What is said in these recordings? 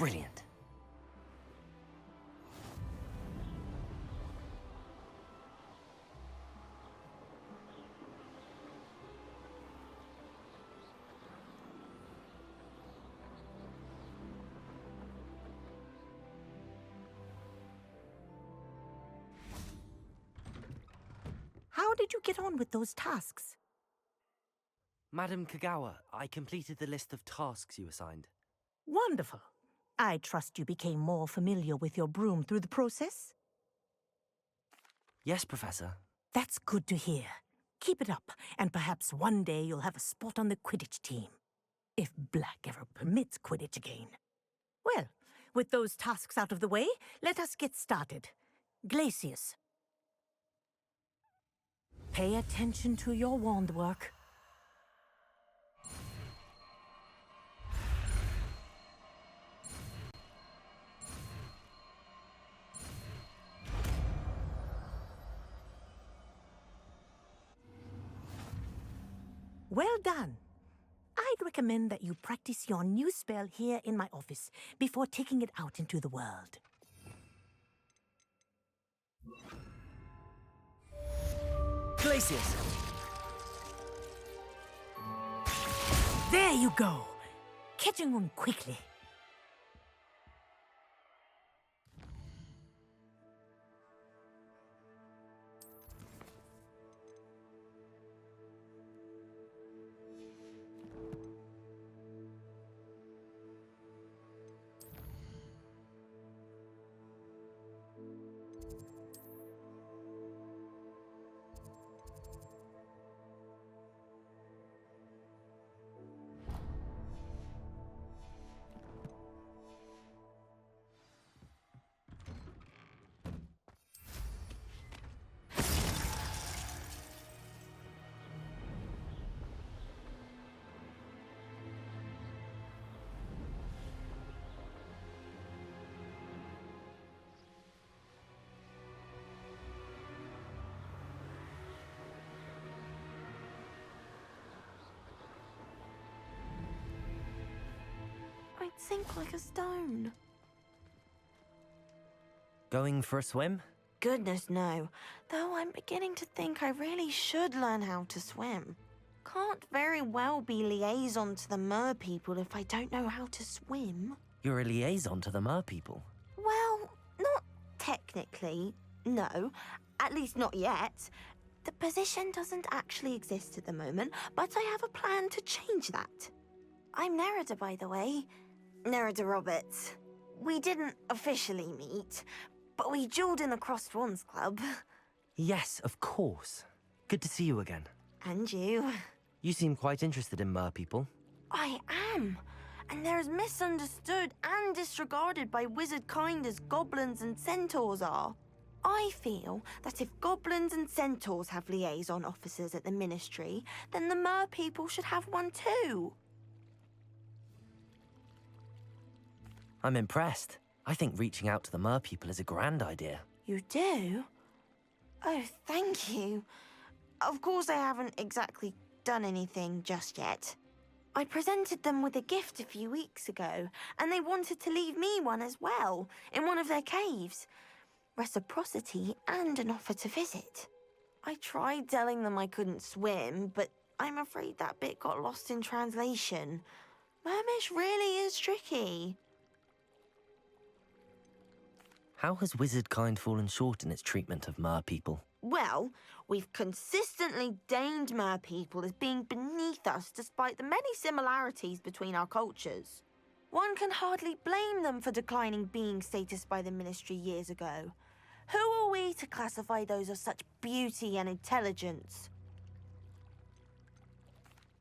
Brilliant. How did you get on with those tasks? Madam Kagawa, I completed the list of tasks you assigned. Wonderful. I trust you became more familiar with your broom through the process? Yes, Professor. That's good to hear. Keep it up, and perhaps one day you'll have a spot on the Quidditch team. If Black ever permits Quidditch again. Well, with those tasks out of the way, let us get started. Glacius. Pay attention to your wand work. Well done. I'd recommend that you practice your new spell here in my office before taking it out into the world. Glacius! There you go! Catching on quickly. I'd sink like a stone. Going for a swim? Goodness, no. Though I'm beginning to think I really should learn how to swim. Can't very well be liaison to the mer people if I don't know how to swim. You're a liaison to the mer people. Well, not technically, no. At least not yet. The position doesn't actually exist at the moment, but I have a plan to change that. I'm Nerida, by the way. Nerida Roberts. We didn't officially meet, but we duelled in the Crossed Wands Club. Yes, of course. Good to see you again. And you. You seem quite interested in mer people. I am. And they're as misunderstood and disregarded by wizard kind as goblins and centaurs are. I feel that if goblins and centaurs have liaison officers at the Ministry, then the mer people should have one too. I'm impressed. I think reaching out to the mer people is a grand idea. You do? Oh, thank you. Of course I haven't exactly done anything just yet. I presented them with a gift a few weeks ago, and they wanted to leave me one as well, in one of their caves. Reciprocity and an offer to visit. I tried telling them I couldn't swim, but I'm afraid that bit got lost in translation. Mermish really is tricky. How has wizard kind fallen short in its treatment of mer people? Well, we've consistently deigned mer people as being beneath us despite the many similarities between our cultures. One can hardly blame them for declining being status by the Ministry years ago. Who are we to classify those of such beauty and intelligence?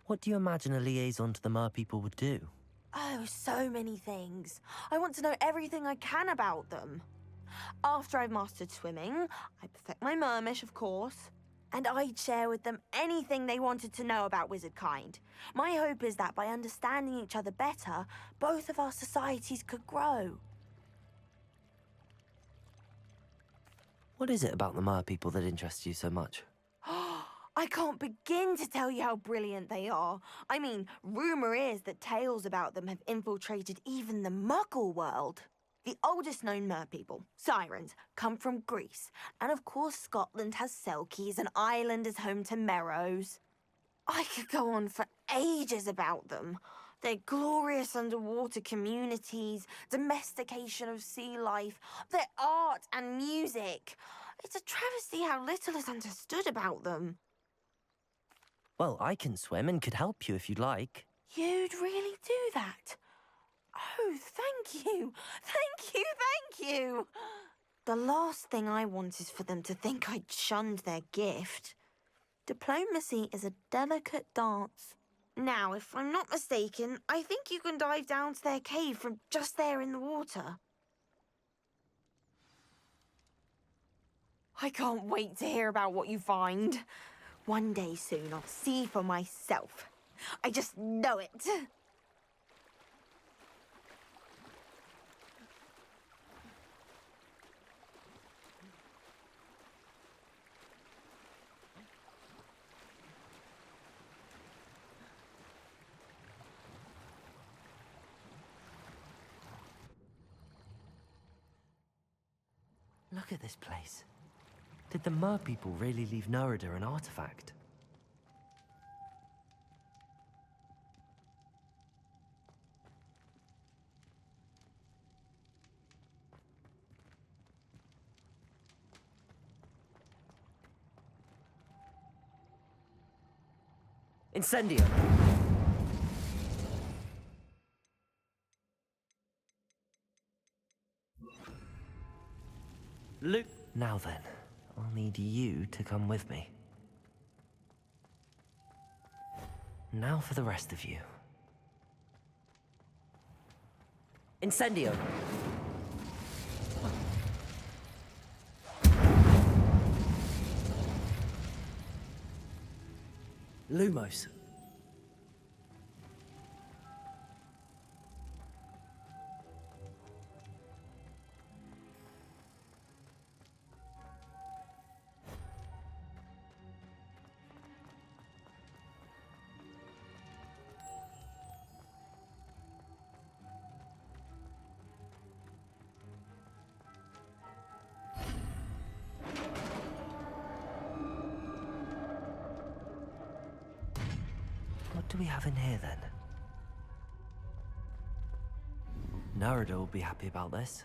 What do you imagine a liaison to the mer people would do? Oh, so many things. I want to know everything I can about them. After I've mastered swimming, I perfect my mermish, of course, and I'd share with them anything they wanted to know about wizard kind. My hope is that by understanding each other better, both of our societies could grow. What is it about the mer people that interests you so much? I can't begin to tell you how brilliant they are. I mean, rumour is that tales about them have infiltrated even the Muggle world. The oldest known merpeople, sirens, come from Greece. And of course Scotland has Selkies and Ireland is home to Merrows. I could go on for ages about them. Their glorious underwater communities, domestication of sea life, their art and music. It's a travesty how little is understood about them. Well, I can swim and could help you if you'd like. You'd really do that? Oh, thank you. Thank you, thank you. The last thing I want is for them to think I'd shunned their gift. Diplomacy is a delicate dance. Now, if I'm not mistaken, I think you can dive down to their cave from just there in the water. I can't wait to hear about what you find. One day soon, I'll see for myself. I just know it. Look at this place. Did the Mer people really leave Nerida an artifact? Incendio! Luke. Now then, I'll need you to come with me. Now for the rest of you. Incendio! Lumos. What do we have in here, then? Nerida will be happy about this.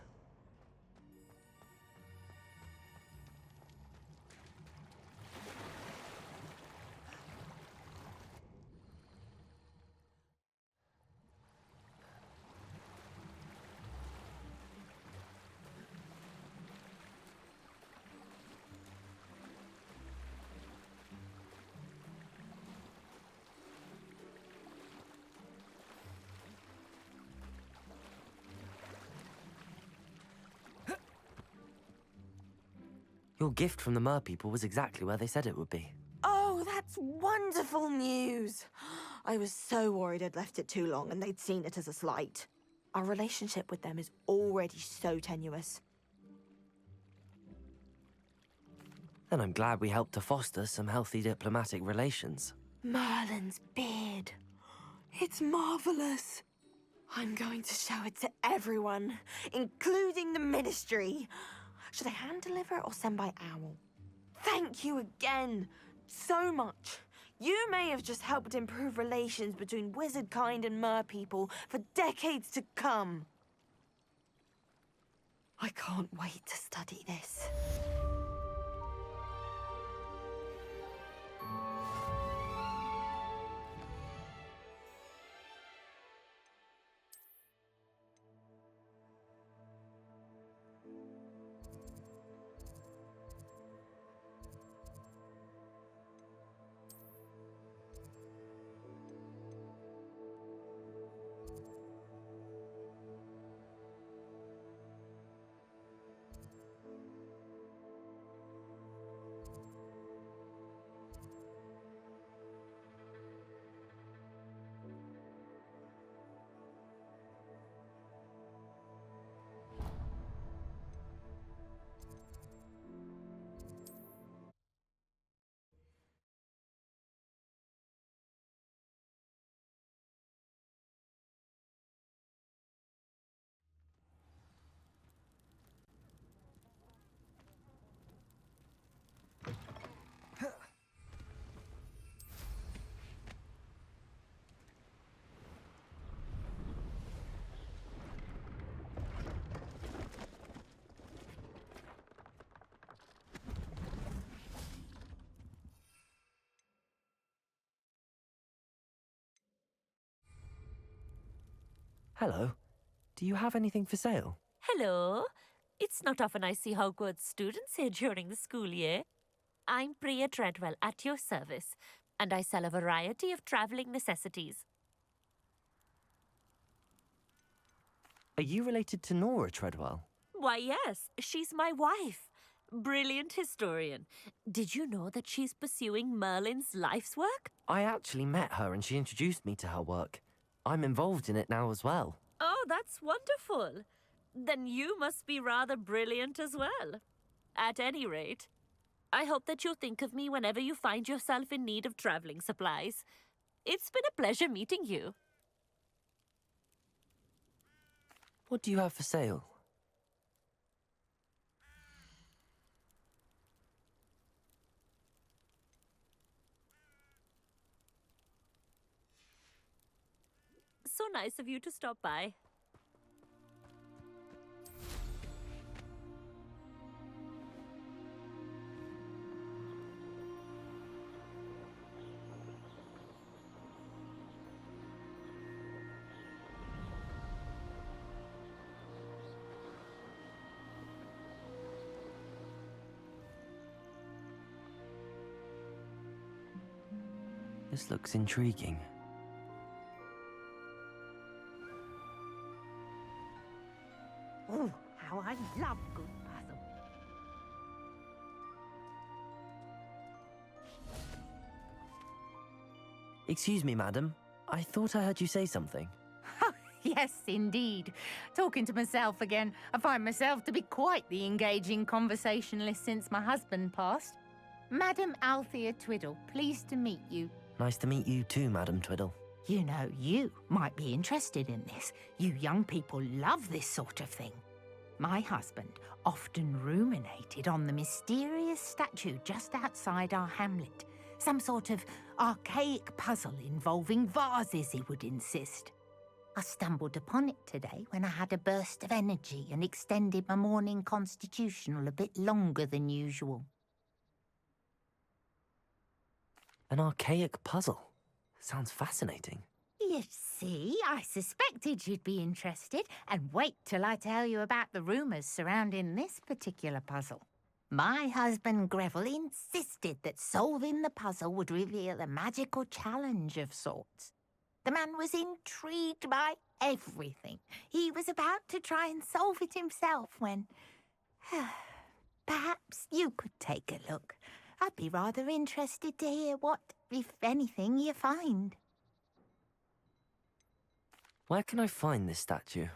Your gift from the Mer people was exactly where they said it would be. Oh, that's wonderful news. I was so worried I'd left it too long and they'd seen it as a slight. Our relationship with them is already so tenuous. Then I'm glad we helped to foster some healthy diplomatic relations. Merlin's beard. It's marvelous. I'm going to show it to everyone, including the Ministry. Should I hand deliver it or send by owl? Thank you again, so much. You may have just helped improve relations between wizard kind and mer people for decades to come. I can't wait to study this. Hello. Do you have anything for sale? Hello. It's not often I see Hogwarts students here during the school year. I'm Priya Treadwell at your service, and I sell a variety of travelling necessities. Are you related to Nora Treadwell? Why, yes, she's my wife. Brilliant historian. Did you know that she's pursuing Merlin's life's work? I actually met her and she introduced me to her work. I'm involved in it now as well. Oh, that's wonderful. Then you must be rather brilliant as well. At any rate, I hope that you'll think of me whenever you find yourself in need of travelling supplies. It's been a pleasure meeting you. What do you have for sale? So nice of you to stop by. This looks intriguing. Oh, how I love good puzzle. Excuse me, madam. I thought I heard you say something. Yes, indeed. Talking to myself again. I find myself to be quite the engaging conversationalist since my husband passed. Madam Althea Twiddle, pleased to meet you. Nice to meet you too, Madam Twiddle. You know, you might be interested in this. You young people love this sort of thing. My husband often ruminated on the mysterious statue just outside our hamlet. Some sort of archaic puzzle involving vases, he would insist. I stumbled upon it today when I had a burst of energy and extended my morning constitutional a bit longer than usual. An archaic puzzle. Sounds fascinating. You see, I suspected you'd be interested, and wait till I tell you about the rumours surrounding this particular puzzle. My husband Greville insisted that solving the puzzle would reveal a magical challenge of sorts. The man was intrigued by everything. He was about to try and solve it himself when... Perhaps you could take a look. I'd be rather interested to hear what, if anything, you find. Where can I find this statue?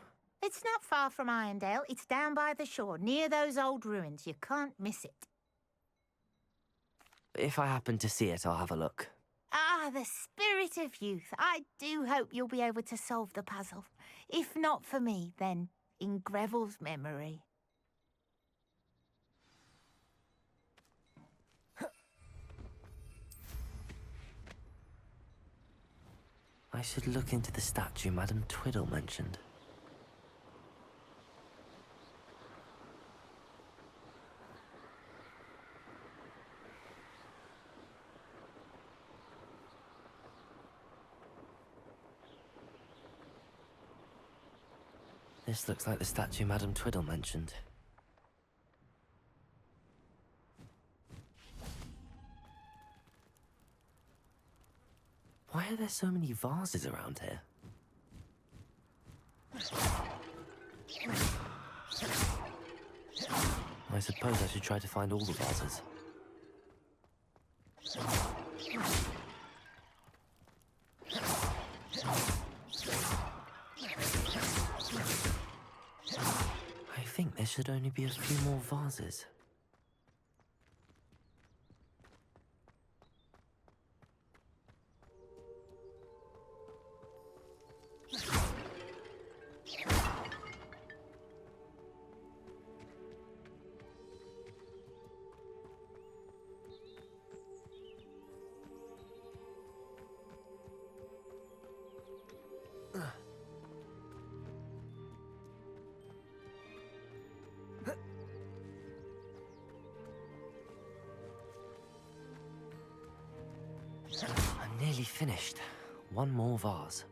It's not far from Irondale. It's down by the shore, near those old ruins. You can't miss it. If I happen to see it, I'll have a look. Ah, the spirit of youth. I do hope you'll be able to solve the puzzle. If not for me, then in Greville's memory. I should look into the statue Madam Twiddle mentioned. This looks like the statue Madam Twiddle mentioned. Why are there so many vases around here? I suppose I should try to find all the vases. I think there should only be a few more vases. I'm nearly finished. One more vase.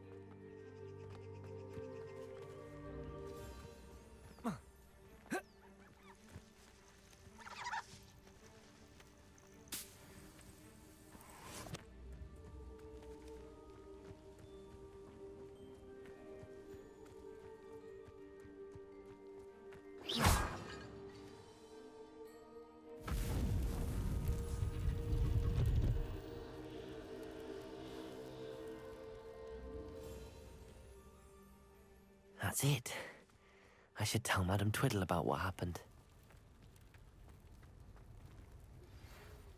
That's it. I should tell Madame Twiddle about what happened.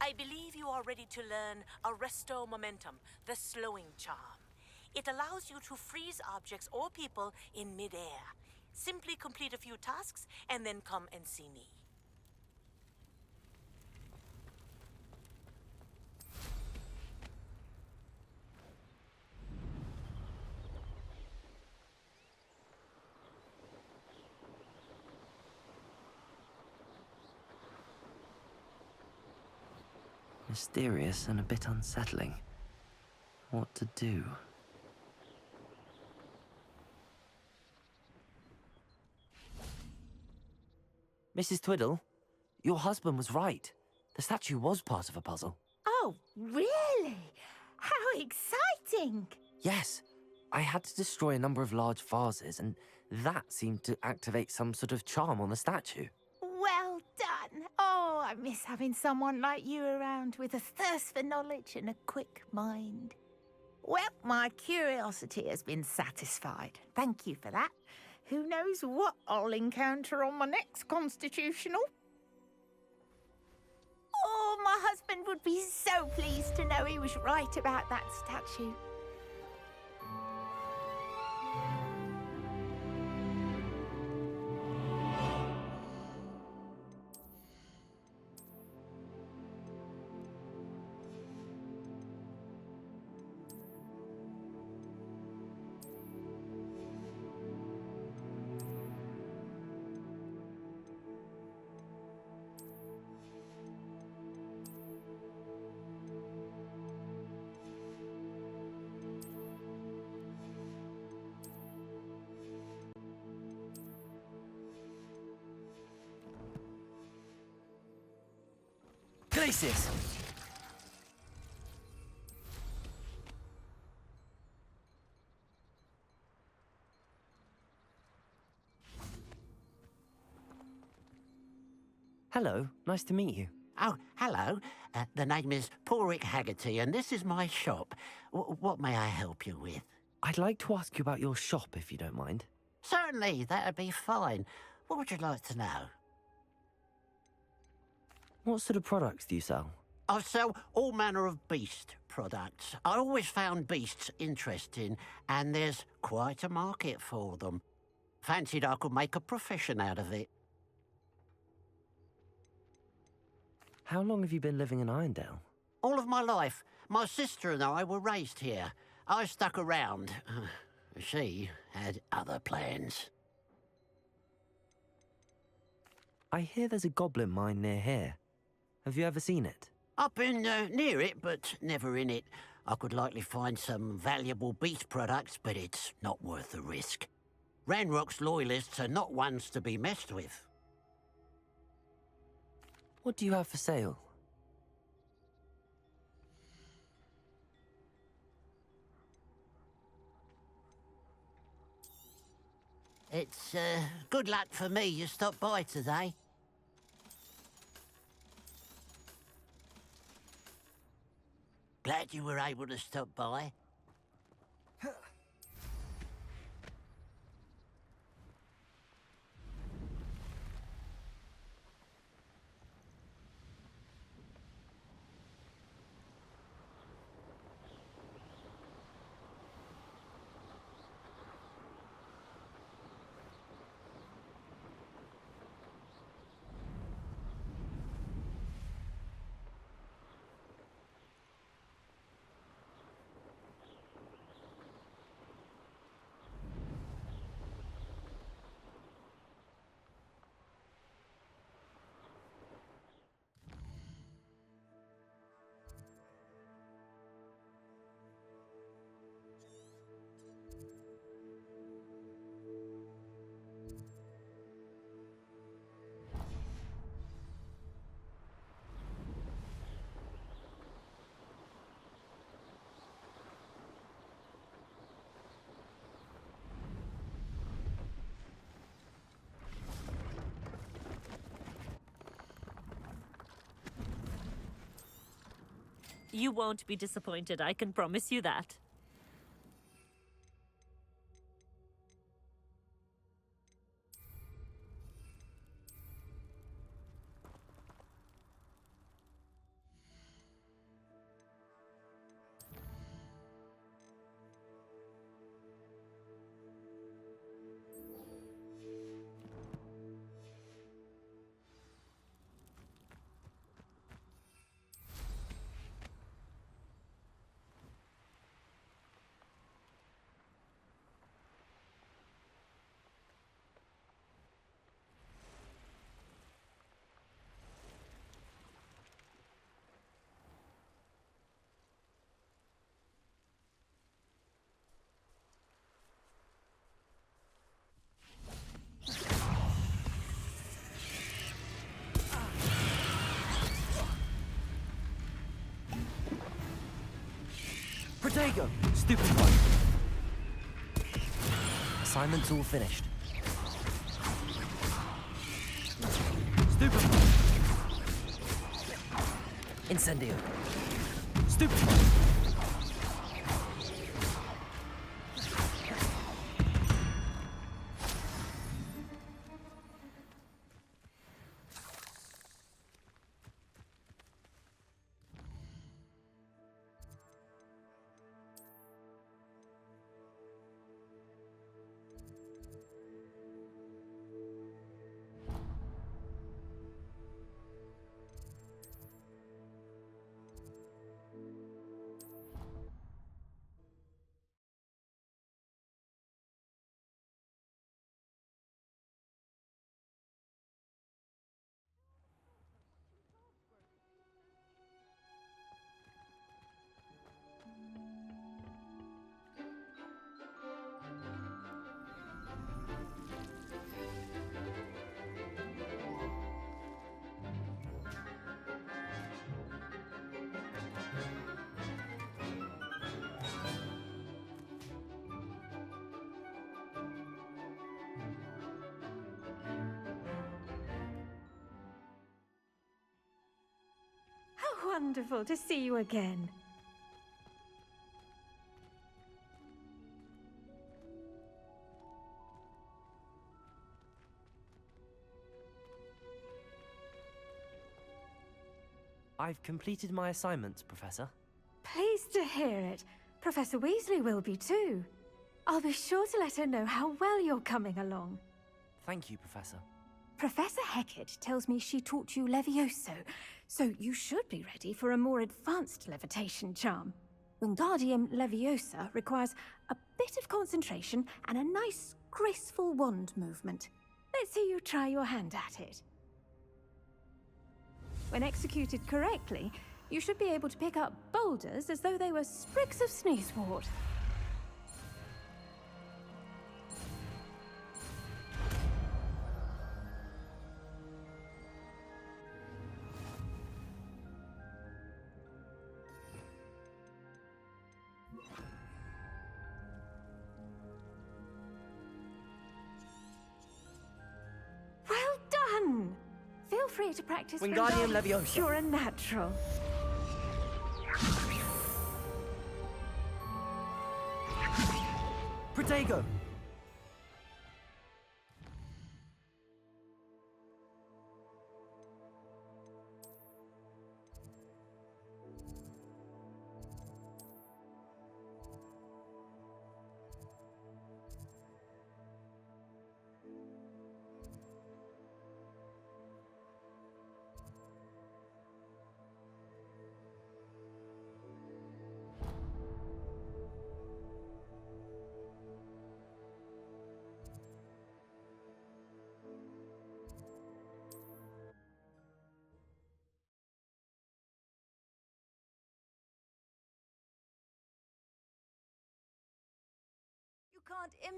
I believe you are ready to learn Arresto Momentum, the slowing charm. It allows you to freeze objects or people in midair. Simply complete a few tasks and then come and see me. Mysterious and a bit unsettling. What to do? Mrs. Twiddle, your husband was right. The statue was part of a puzzle. Oh, really? How exciting! Yes, I had to destroy a number of large vases, and that seemed to activate some sort of charm on the statue. Well done. Oh, I miss having someone like you around with a thirst for knowledge and a quick mind. Well, my curiosity has been satisfied. Thank you for that. Who knows what I'll encounter on my next constitutional? Oh, my husband would be so pleased to know he was right about that statue. Glacius! Hello, nice to meet you. Oh, hello. The name is Porrick Haggerty, and this is my shop. What may I help you with? I'd like to ask you about your shop, if you don't mind. Certainly, that'd be fine. What would you like to know? What sort of products do you sell? I sell all manner of beast products. I always found beasts interesting, and there's quite a market for them. Fancied I could make a profession out of it. How long have you been living in Irondale? All of my life. My sister and I were raised here. I stuck around. She had other plans. I hear there's a goblin mine near here. Have you ever seen it? I've been near it, but never in it. I could likely find some valuable beast products, but it's not worth the risk. Ranrock's loyalists are not ones to be messed with. What do you have for sale? It's good luck for me you stopped by today. Glad you were able to stop by. You won't be disappointed, I can promise you that. Protego! Stupid one. Assignment's all finished. Stupid one. Incendio. Stupid one. How wonderful to see you again. I've completed my assignments, Professor. Pleased to hear it. Professor Weasley will be too. I'll be sure to let her know how well you're coming along. Thank you, Professor. Professor Hecat tells me she taught you Levioso, so you should be ready for a more advanced levitation charm. Wingardium Leviosa requires a bit of concentration and a nice, graceful wand movement. Let's see you try your hand at it. When executed correctly, you should be able to pick up boulders as though they were sprigs of sneezewort. Well done! Feel free to practice Wingardium Leviosa. You're a natural. Protego! You can't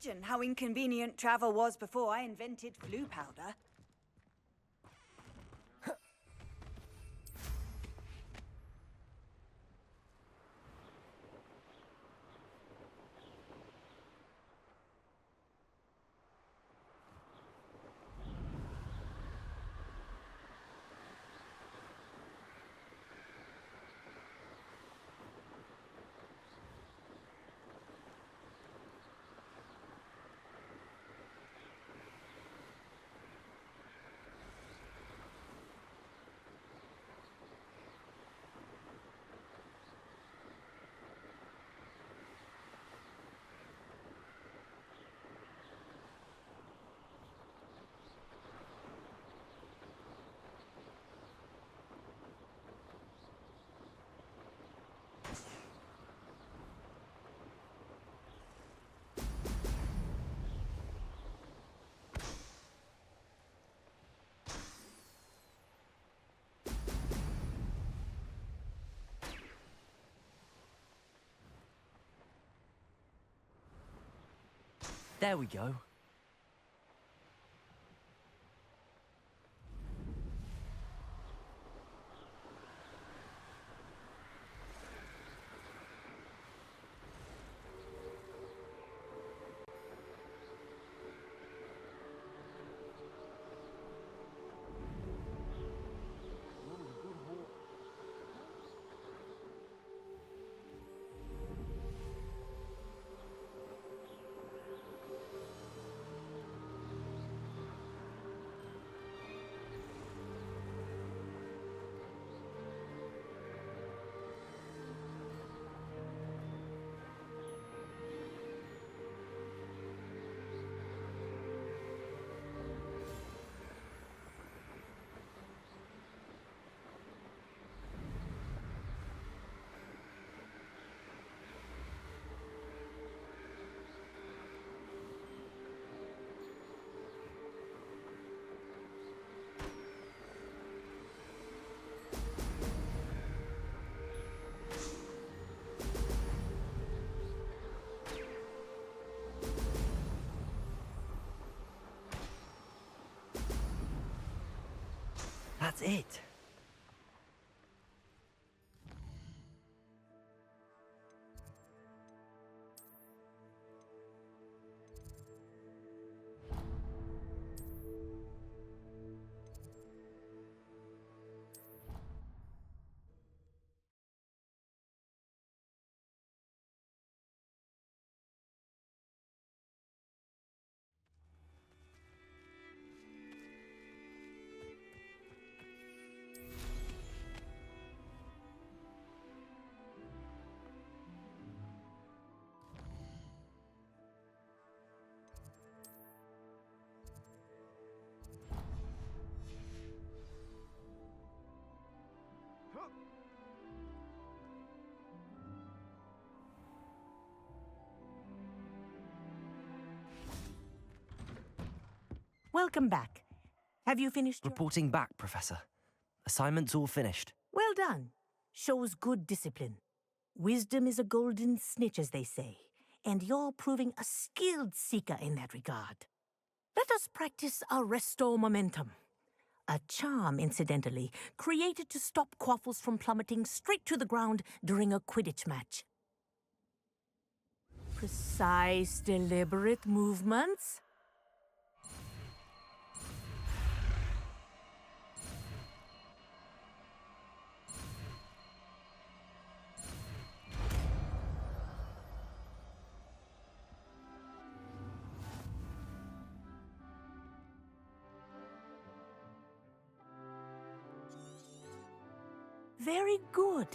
imagine how inconvenient travel was before I invented flu powder. There we go. That's it. Welcome back. Have you finished your... Reporting back, Professor. Assignment's all finished. Well done. Shows good discipline. Wisdom is a golden snitch, as they say, and you're proving a skilled seeker in that regard. Let us practice our restore momentum. A charm, incidentally, created to stop quaffles from plummeting straight to the ground during a Quidditch match. Precise, deliberate movements. Very good.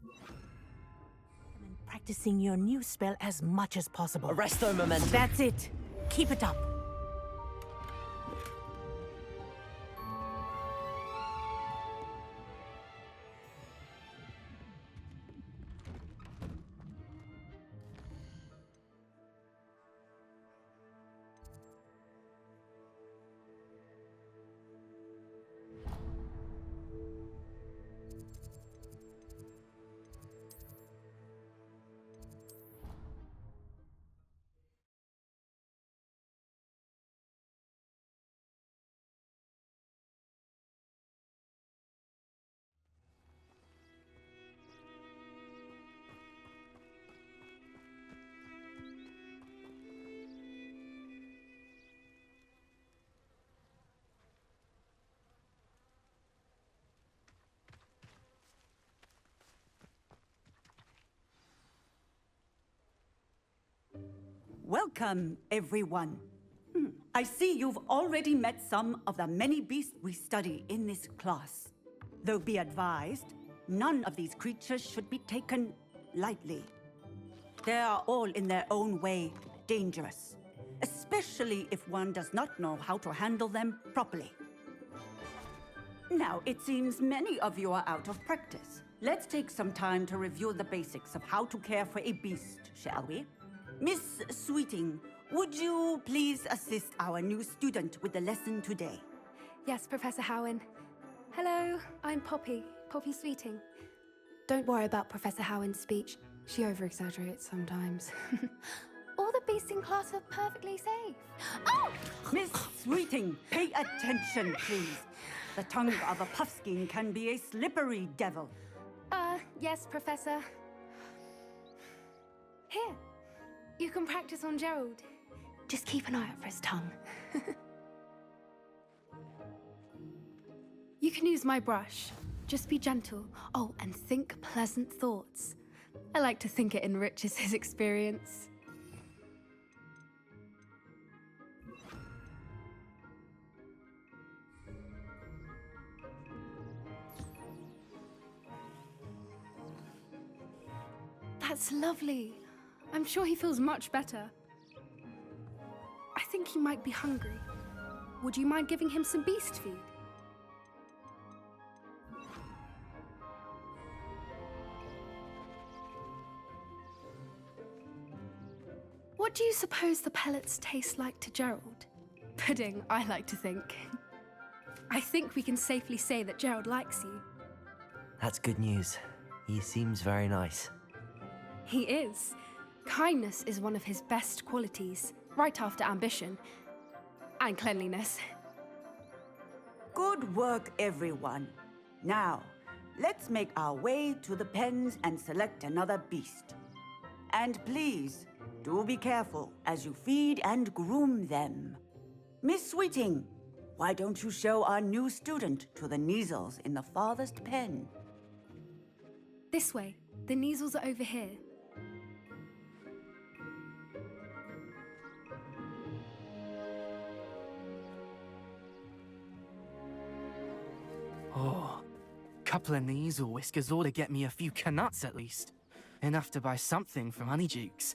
And practicing your new spell as much as possible. Arresto momentum. That's it. Keep it up. Welcome, everyone. I see you've already met some of the many beasts we study in this class. Though be advised, none of these creatures should be taken lightly. They are all in their own way dangerous, especially if one does not know how to handle them properly. Now, it seems many of you are out of practice. Let's take some time to review the basics of how to care for a beast, shall we? Miss Sweeting, would you please assist our new student with the lesson today? Yes, Professor Howen. Hello, I'm Poppy Sweeting. Don't worry about Professor Howen's speech. She over-exaggerates sometimes. All the beasts in class are perfectly safe. Oh! Miss Sweeting, pay attention, please. The tongue of a puffskein can be a slippery devil. Yes, Professor. Here, you can practice on Gerald. Just keep an eye out for his tongue. You can use my brush. Just be gentle. Oh, and think pleasant thoughts. I like to think it enriches his experience. That's lovely. I'm sure he feels much better. I think he might be hungry. Would you mind giving him some beast food? What do you suppose the pellets taste like to Gerald? Pudding, I like to think. I think we can safely say that Gerald likes you. That's good news. He seems very nice. He is. Kindness is one of his best qualities, right after ambition. And cleanliness. Good work, everyone. Now, let's make our way to the pens and select another beast. And please, do be careful as you feed and groom them. Miss Sweeting, why don't you show our new student to the Kneazles in the farthest pen? This way. The Kneazles are over here. Oh, couple of Kneazle whiskers ought to get me a few canuts at least. Enough to buy something from Honeydukes.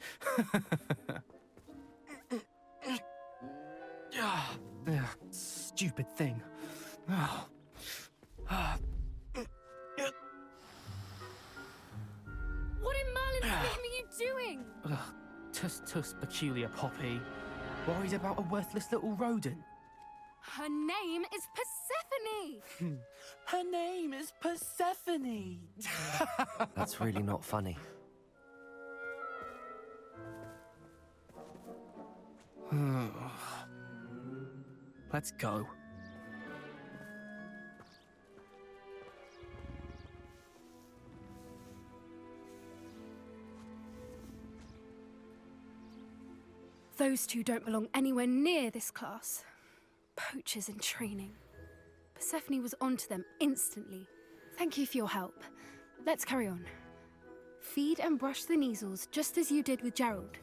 Stupid thing. Oh. What in Merlin's name are you doing? Tuss peculiar Poppy. Worried about a worthless little rodent. Her name is Persephone! Her name is Persephone! That's really not funny. Let's go. Those two don't belong anywhere near this class. Poachers in training. Persephone was onto them instantly. Thank you for your help. Let's carry on. Feed and brush the Kneazles just as you did with Gerald.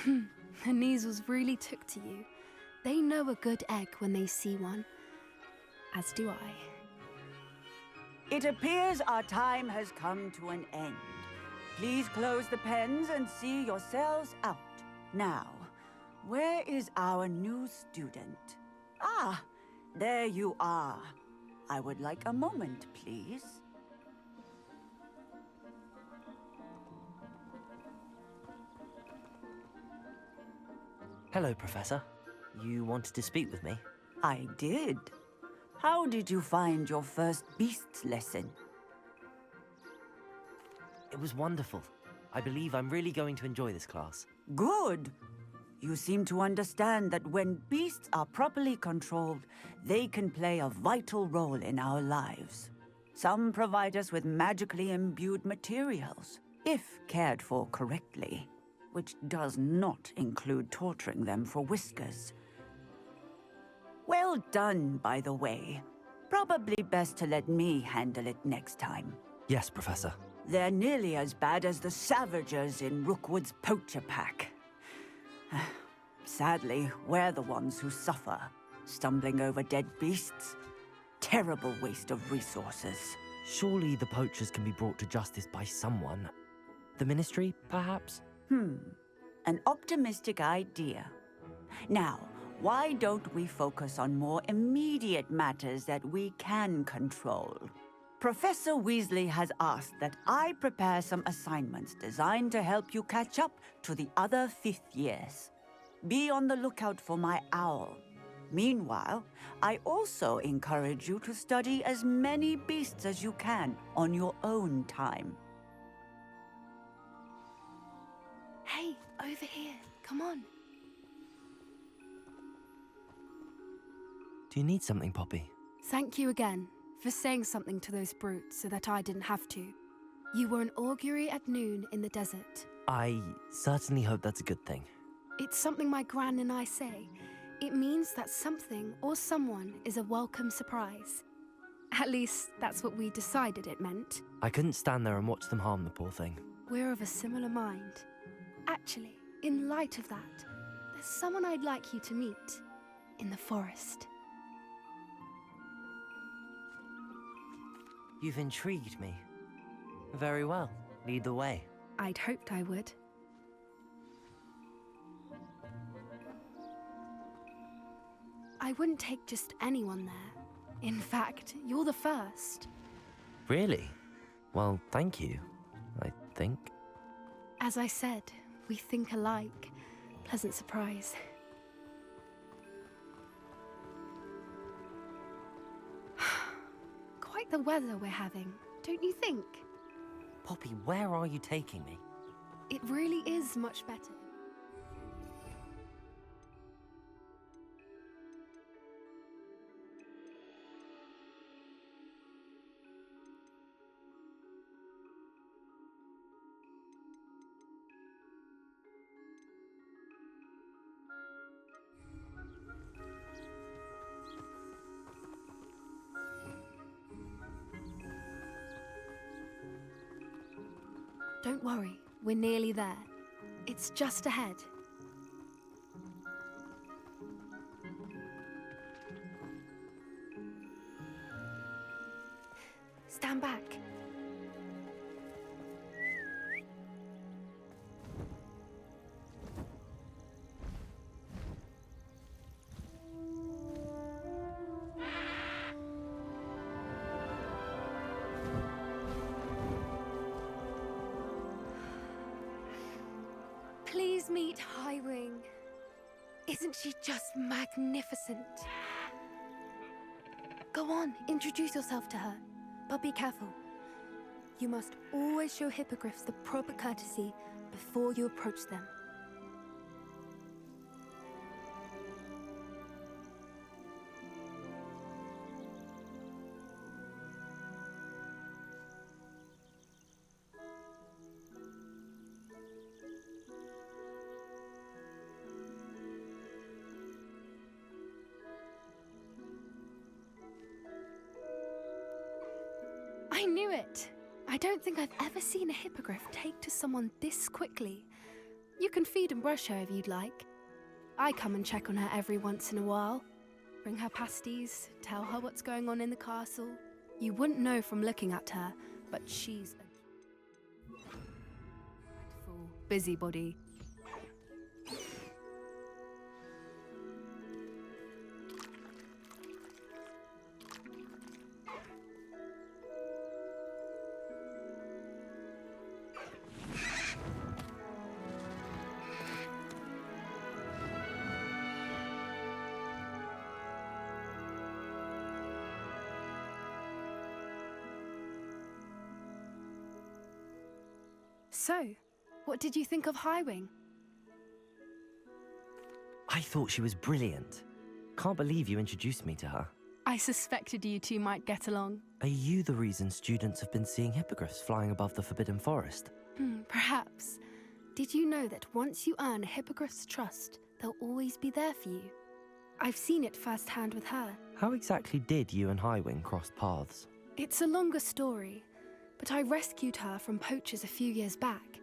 The Kneazles really took to you. They know a good egg when they see one. As do I. It appears our time has come to an end. Please close the pens and see yourselves out. Now, where is our new student? Ah, there you are. I would like a moment, please. Hello, Professor. You wanted to speak with me? I did. How did you find your first beasts lesson? It was wonderful. I believe I'm really going to enjoy this class. Good. You seem to understand that when beasts are properly controlled, they can play a vital role in our lives. Some provide us with magically imbued materials, if cared for correctly, which does not include torturing them for whiskers. Well done, by the way. Probably best to let me handle it next time. Yes, Professor. They're nearly as bad as the Savagers in Rookwood's poacher pack. Sadly, we're the ones who suffer, stumbling over dead beasts. Terrible waste of resources. Surely the poachers can be brought to justice by someone. The Ministry, perhaps? An optimistic idea. Now, why don't we focus on more immediate matters that we can control? Professor Weasley has asked that I prepare some assignments designed to help you catch up to the other fifth years. Be on the lookout for my owl. Meanwhile, I also encourage you to study as many beasts as you can on your own time. Hey, over here. Come on. Do you need something, Poppy? Thank you again for saying something to those brutes so that I didn't have to. You were an augury at noon in the desert. I certainly hope that's a good thing. It's something my gran and I say. It means that something or someone is a welcome surprise. At least, that's what we decided it meant. I couldn't stand there and watch them harm the poor thing. We're of a similar mind. Actually, in light of that, there's someone I'd like you to meet in the forest. You've intrigued me. Very well. Lead the way. I'd hoped I would. I wouldn't take just anyone there. In fact, you're the first. Really? Well, thank you, I think. As I said, we think alike. Pleasant surprise. Quite the weather we're having, don't you think? Poppy, where are you taking me? It really is much better. Don't worry, we're nearly there. It's just ahead. Stand back. Please meet Highwing. Isn't she just magnificent? Go on, introduce yourself to her. But be careful. You must always show hippogriffs the proper courtesy before you approach them. I knew it! I don't think I've ever seen a hippogriff take to someone this quickly. You can feed and brush her if you'd like. I come and check on her every once in a while. Bring her pasties, tell her what's going on in the castle. You wouldn't know from looking at her, but she's a dreadful busybody. So, what did you think of Highwing? I thought she was brilliant. Can't believe you introduced me to her. I suspected you two might get along. Are you the reason students have been seeing hippogriffs flying above the Forbidden Forest? Perhaps. Did you know that once you earn a hippogriff's trust, they'll always be there for you? I've seen it firsthand with her. How exactly did you and Highwing cross paths? It's a longer story, but I rescued her from poachers a few years back.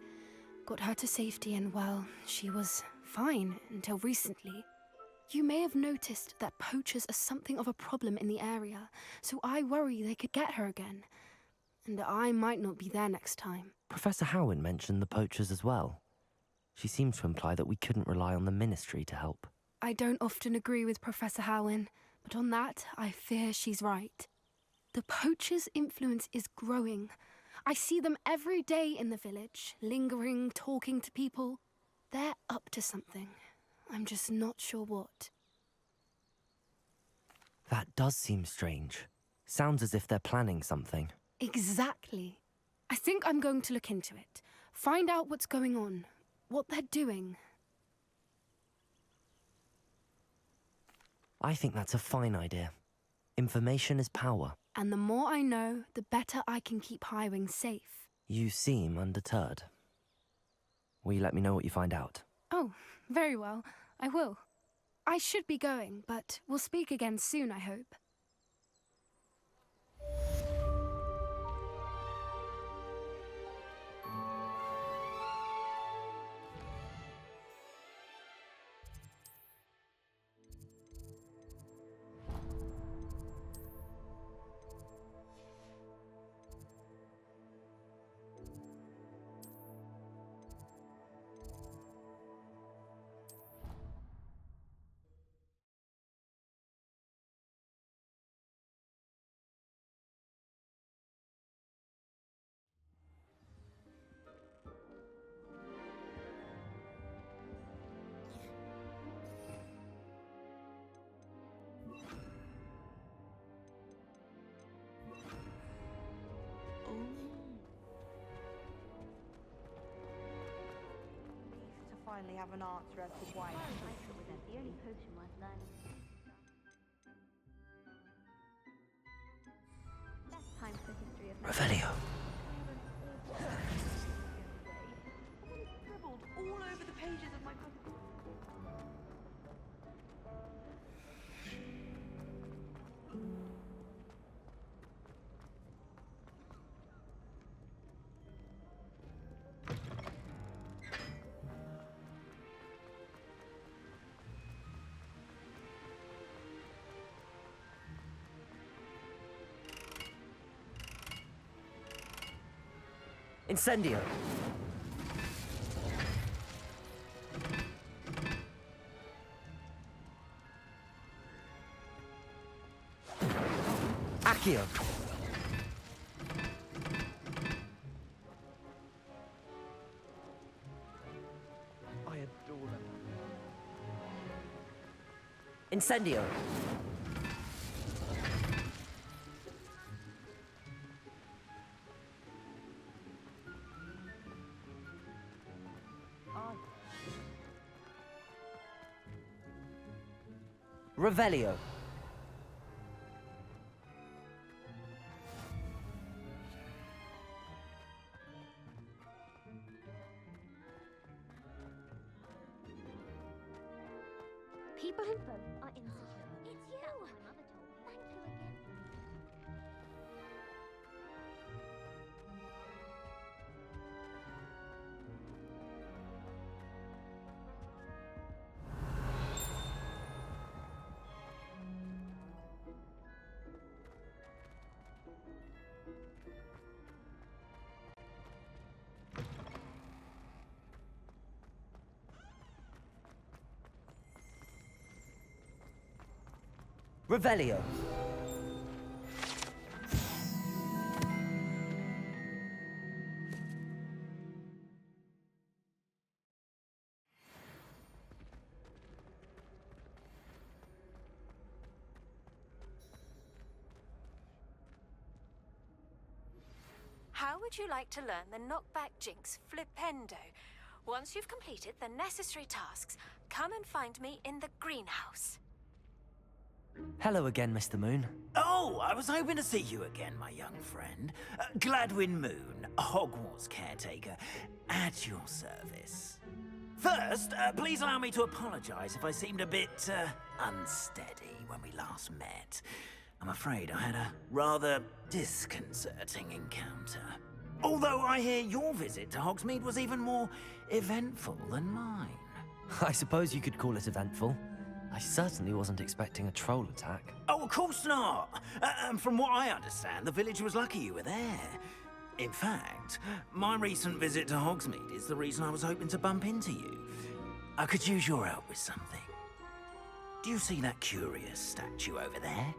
Got her to safety and, well, she was fine until recently. You may have noticed that poachers are something of a problem in the area, so I worry they could get her again. And I might not be there next time. Professor Howin mentioned the poachers as well. She seemed to imply that we couldn't rely on the Ministry to help. I don't often agree with Professor Howin, but on that, I fear she's right. The poachers' influence is growing. I see them every day in the village, lingering, talking to people. They're up to something. I'm just not sure what. That does seem strange. Sounds as if they're planning something. Exactly. I think I'm going to look into it. Find out what's going on, what they're doing. I think that's a fine idea. Information is power. And the more I know, the better I can keep Highwing safe. You seem undeterred. Will you let me know what you find out? Oh, very well. I will. I should be going, but we'll speak again soon, I hope. finally have an answer as to why. The only potion worth learning. Best time for history of Revelio. Scribbled all over the pages of my book. Incendio. Accio. I adore them. Incendio. Revelio. People who vote are insecure. It's you! That's what my mother told me. Thank you again. Revelio. How would you like to learn the knockback jinx flipendo? Once you've completed the necessary tasks, come and find me in the greenhouse. Hello again, Mr. Moon. Oh, I was hoping to see you again, my young friend. Gladwin Moon, Hogwarts caretaker, at your service. First, please allow me to apologize if I seemed a bit unsteady when we last met. I'm afraid I had a rather disconcerting encounter. Although I hear your visit to Hogsmeade was even more eventful than mine. I suppose you could call it eventful. I certainly wasn't expecting a troll attack. Oh, of course not. From what I understand, the village was lucky you were there. In fact, my recent visit to Hogsmeade is the reason I was hoping to bump into you. I could use your help with something. Do you see that curious statue over there?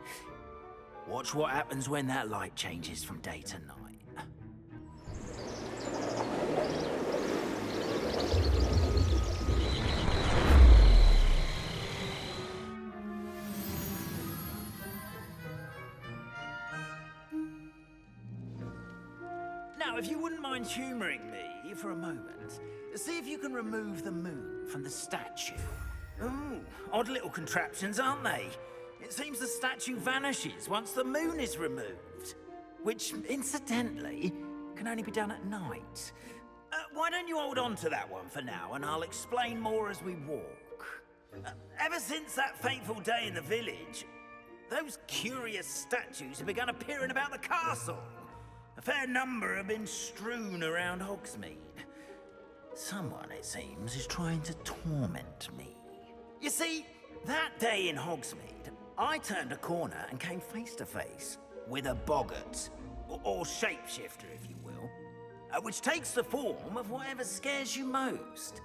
Watch what happens when that light changes from day to night. Now, if you wouldn't mind humouring me for a moment, see if you can remove the moon from the statue. Ooh, odd little contraptions, aren't they? It seems the statue vanishes once the moon is removed. Which, incidentally, can only be done at night. Why don't you hold on to that one for now, and I'll explain more as we walk. Ever since that fateful day in the village, those curious statues have begun appearing about the castle. A fair number have been strewn around Hogsmeade. Someone, it seems, is trying to torment me. You see, that day in Hogsmeade, I turned a corner and came face to face with a boggart, or shapeshifter, if you will, which takes the form of whatever scares you most.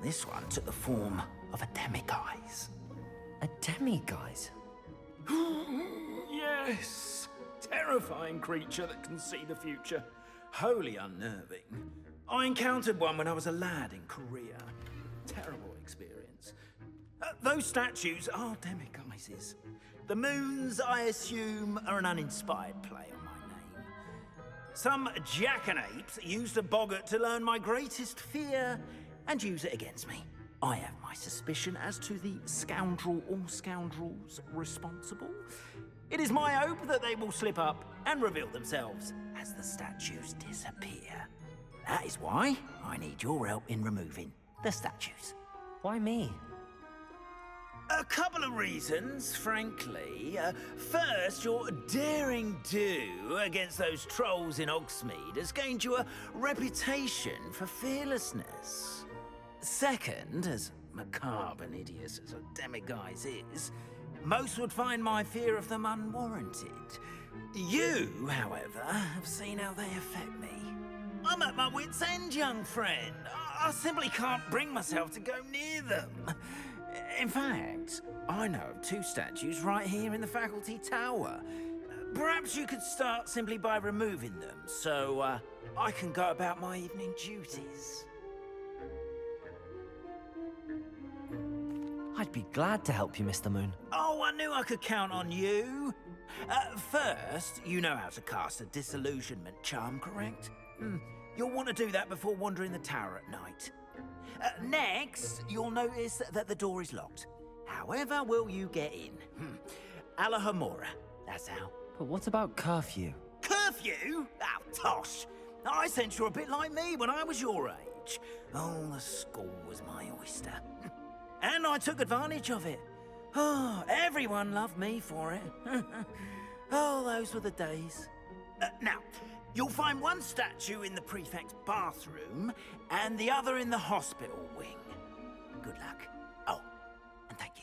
This one took the form of a demiguise. A demiguise? Yes! Terrifying creature that can see the future. Wholly unnerving. I encountered one when I was a lad in Korea. Terrible experience. Those statues are demiguises. The moons, I assume, are an uninspired play on my name. Some jackanapes used a boggart to learn my greatest fear and use it against me. I have my suspicion as to the scoundrel or scoundrels responsible. It is my hope that they will slip up and reveal themselves as the statues disappear. That is why I need your help in removing the statues. Why me? A couple of reasons, frankly. First, your daring do against those trolls in Hogsmeade has gained you a reputation for fearlessness. Second, as macabre and hideous as a demiguise is, most would find my fear of them unwarranted. You, however, have seen how they affect me. I'm at my wit's end, young friend. I simply can't bring myself to go near them. In fact, I know of 2 statues right here in the faculty tower. Perhaps you could start simply by removing them, so I can go about my evening duties. I'd be glad to help you, Mr. Moon. Oh, I knew I could count on you. First, you know how to cast a disillusionment charm, correct? You'll want to do that before wandering the tower at night. Next, you'll notice that the door is locked. However will you get in? Alahomora, that's how. But what about curfew? Curfew? Oh, tosh. I sense you're a bit like me when I was your age. Oh, the school was my oyster. And I took advantage of it. Oh, everyone loved me for it. Oh, those were the days. Now, you'll find one statue in the prefect's bathroom and the other in the hospital wing. Good luck. Oh, and thank you.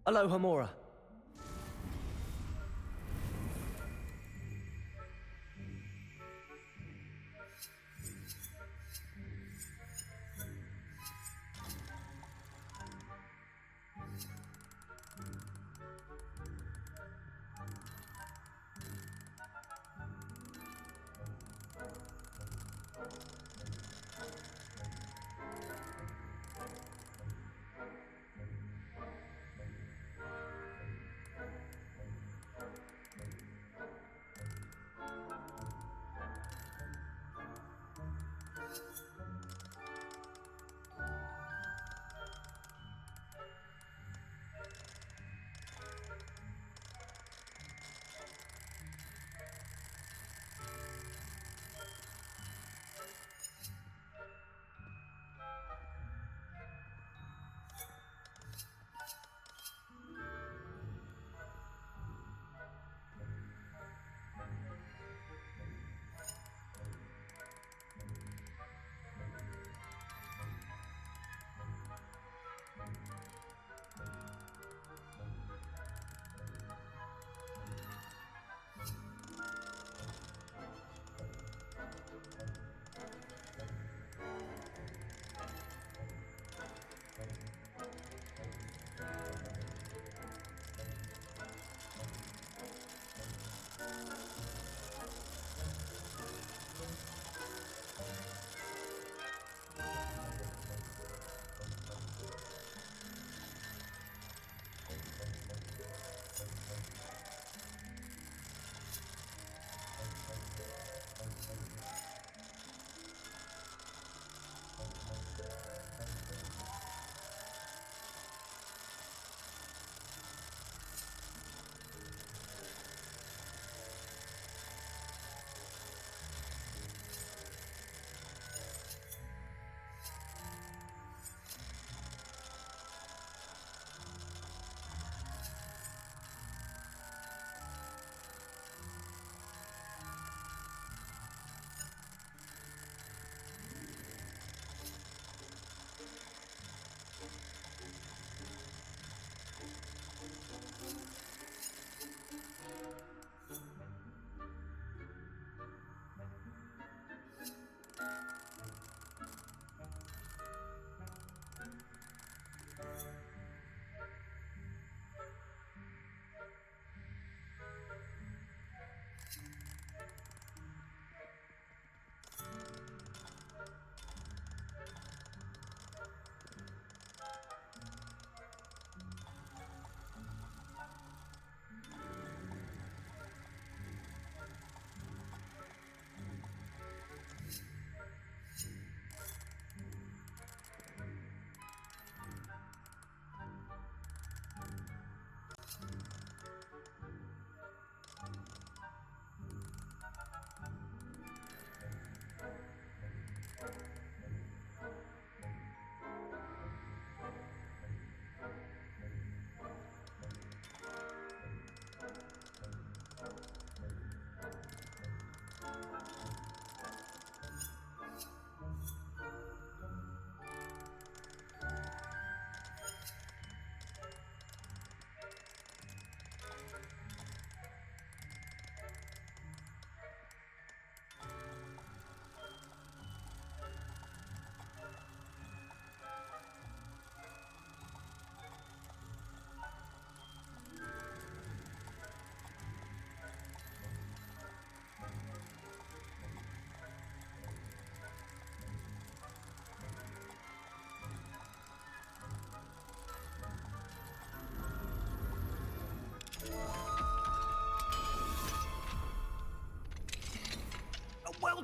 Alohomora.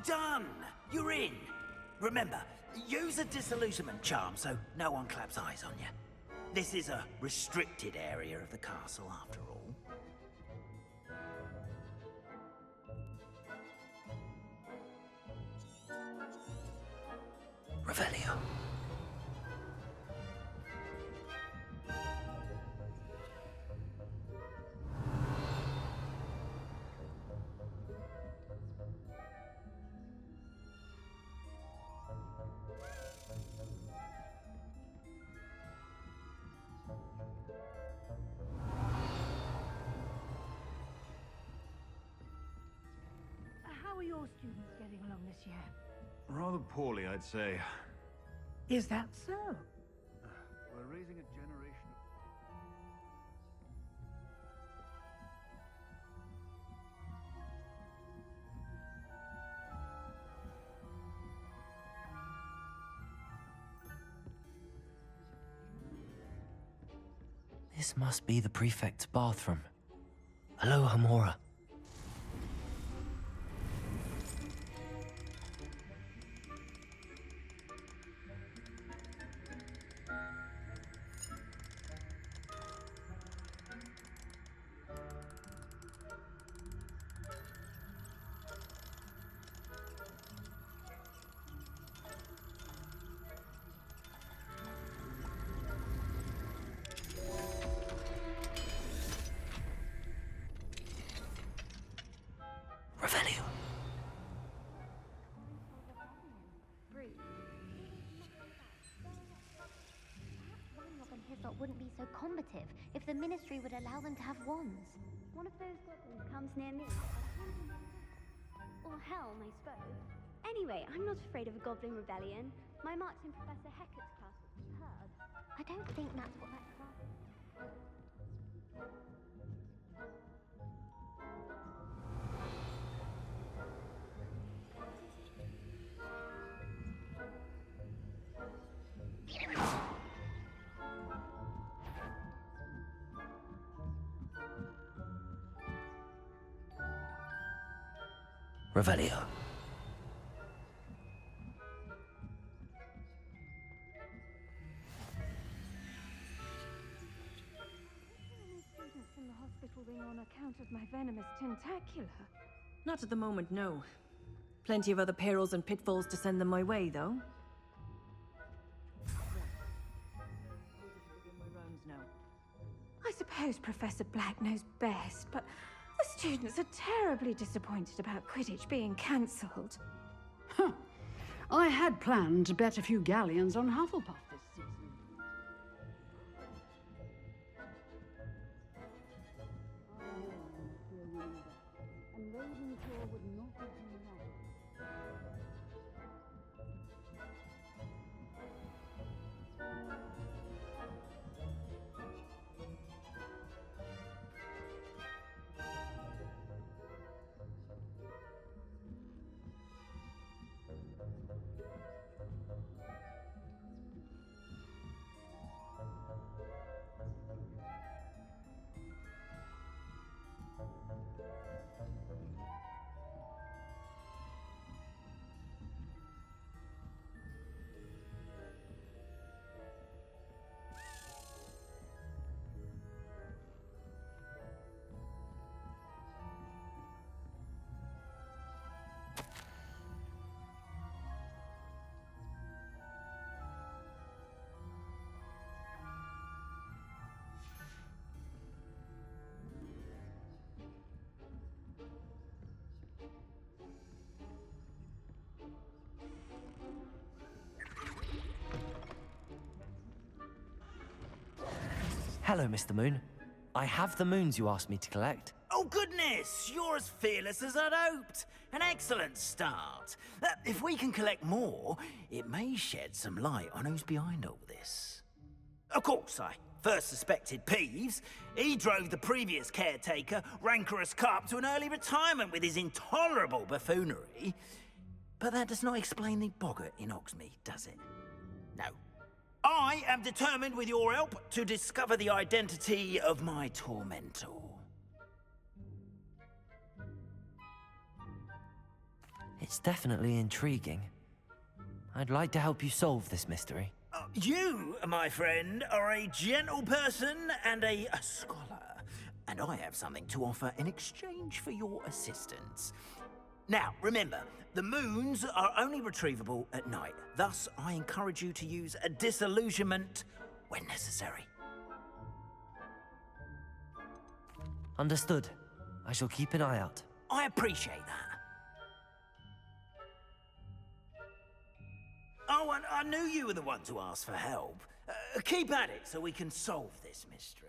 done! You're in! Remember, use a disillusionment charm so no one claps eyes on you. This is a restricted area of the castle, after all. Revelio. How are your students getting along this year? Rather poorly, I'd say. Is that so? We're raising a generation of... This must be the prefect's bathroom. Aloha Mora. Revelio. Ranrock and his lot wouldn't be so combative if the Ministry would allow them to have wands. One of those goblins comes near me. Or Helm, I suppose. Anyway, I'm not afraid of a goblin rebellion. My marks in Professor Hecat's class was superb. I don't think that's what that class is. Revelio. Students in the hospital ring on account of my venomous tentacula. Not at the moment, no. Plenty of other perils and pitfalls to send them my way, though. I suppose Professor Black knows best, but the students are terribly disappointed about Quidditch being cancelled. Huh. I had planned to bet a few galleons on Hufflepuff this season. And Ravenclaw would not have been wrong. Hello, Mr. Moon. I have the moons you asked me to collect. Oh, goodness! You're as fearless as I'd hoped. An excellent start. If we can collect more, it may shed some light on who's behind all this. Of course, I first suspected Peeves. He drove the previous caretaker, Rancorous Carp, to an early retirement with his intolerable buffoonery. But that does not explain the boggart in Hogsmeade, does it? No. I am determined, with your help, to discover the identity of my tormentor. It's definitely intriguing. I'd like to help you solve this mystery. You, my friend, are a gentle person and a scholar, and I have something to offer in exchange for your assistance. Now, remember, the moons are only retrievable at night. Thus, I encourage you to use a disillusionment when necessary. Understood. I shall keep an eye out. I appreciate that. Oh, and I knew you were the one to ask for help. Keep at it so we can solve this mystery.